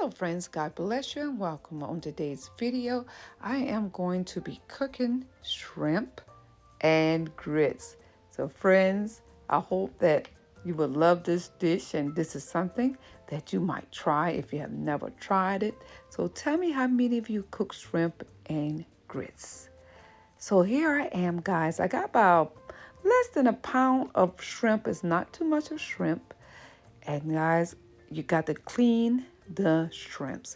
Hello friends, God bless you and welcome. On today's video, I am going to be cooking shrimp and grits. So friends, I hope that you will love this dish, and this is something that you might try if you have never tried it. So tell me how many of you cook shrimp and grits. So here I am, guys. I got about less than a pound of shrimp. It's not too much of shrimp. And guys, you got to clean the shrimps.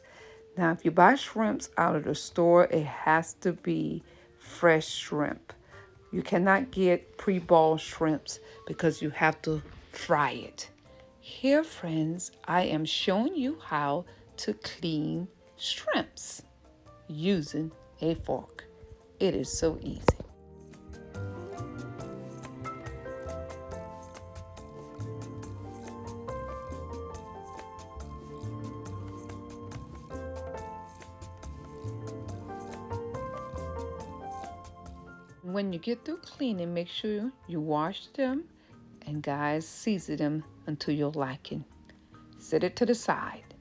Now, if you buy shrimps out of the store, it has to be fresh shrimp. You cannot get pre-boiled shrimps because you have to fry it. Here, friends, I am showing you how to clean shrimps using a fork. It is so easy. When you get through cleaning, make sure you wash them and guys, season them until your liking. Set it to the side.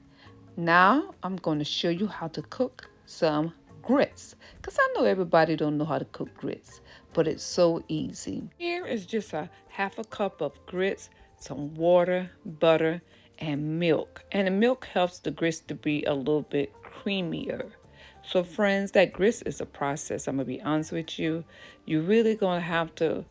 Now I'm going to show you how to cook some grits, because I know everybody don't know how to cook grits, but it's so easy. Here is just a half a cup of grits, some water, butter, and milk. And the milk helps the grits to be a little bit creamier. So friends, that grits is a process. I'm going to be honest with you. You're really going to have to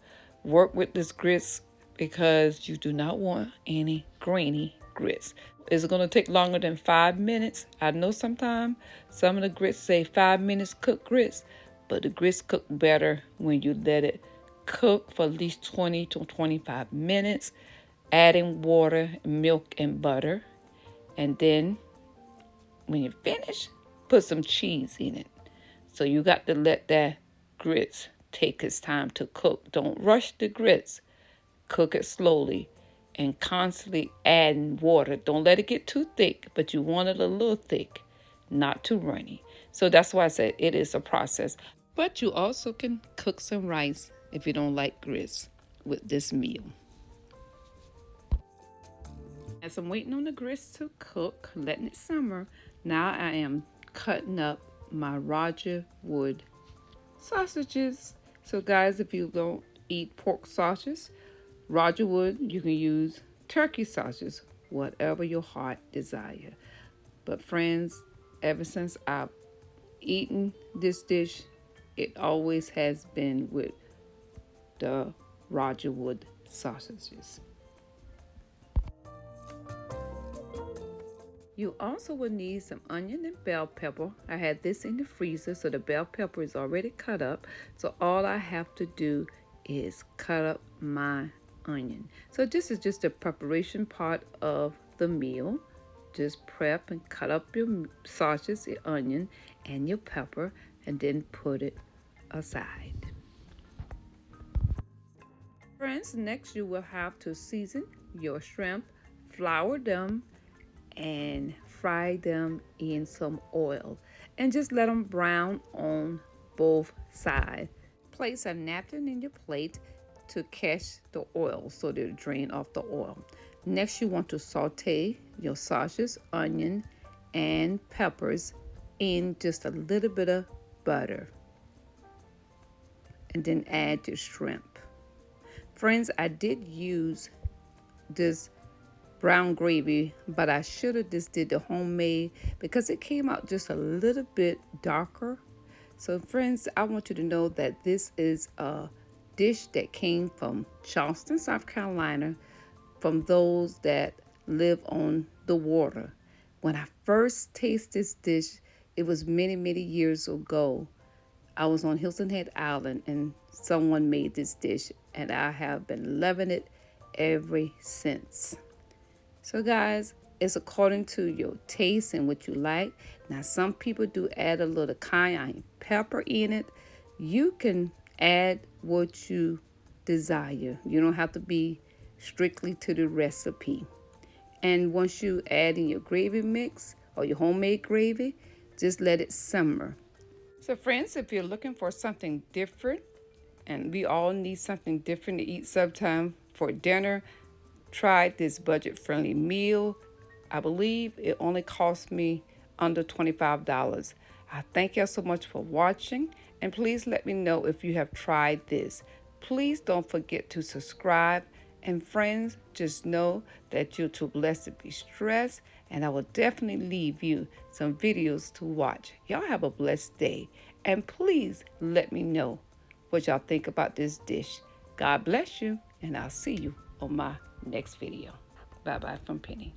work with this grits because you do not want any grainy grits. It's going to take longer than 5 minutes. I know sometimes some of the grits say 5 minutes cook grits, but the grits cook better when you let it cook for at least 20 to 25 minutes, adding water, milk, and butter. And then when you finish, put some cheese in it. So you got to let that grits take its time to cook. Don't rush the grits. Cook it slowly and constantly adding water. Don't let it get too thick, but you want it a little thick, not too runny. So that's why I said it is a process. But you also can cook some rice if you don't like grits with this meal. As I'm waiting on the grits to cook, letting it simmer, now I am cutting up my Roger Wood sausages. So guys, if you don't eat pork sausages, Roger Wood, you can use turkey sausages, whatever your heart desire. But friends, ever since I've eaten this dish, it always has been with the Roger Wood sausages. You also will need some onion and bell pepper. I had this in the freezer, so the bell pepper is already cut up. So all I have to do is cut up my onion. So this is just the preparation part of the meal. Just prep and cut up your sausages, your onion, and your pepper, and then put it aside. Friends, next you will have to season your shrimp, flour them, and fry them in some oil and just let them brown on both sides. Place a napkin in your plate to catch the oil so they'll drain off the oil. Next, you want to saute your sausages, onion, and peppers in just a little bit of butter, and then add your shrimp. Friends, I did use this brown gravy, but I should have just did the homemade because it came out just a little bit darker. So friends, I want you to know that this is a dish that came from Charleston, South Carolina, from those that live on the water. When I first tasted this dish, it was many, many years ago. I was on Hilton Head Island and someone made this dish, and I have been loving it ever since. So guys, it's according to your taste and what you like. Now, some people do add a little cayenne pepper in it. You can add what you desire. You don't have to be strictly to the recipe. And once you add in your gravy mix or your homemade gravy, just let it simmer. So friends, if you're looking for something different, and we all need something different to eat sometime for dinner, try this budget-friendly meal. I believe it only cost me under $25. I thank y'all so much for watching, and please let me know if you have tried this. Please don't forget to subscribe, and friends, just know that you're too blessed to be stressed, and I will definitely leave you some videos to watch. Y'all have a blessed day, and please let me know what y'all think about this dish. God bless you, and I'll see you on my next video. Bye-bye from Penny.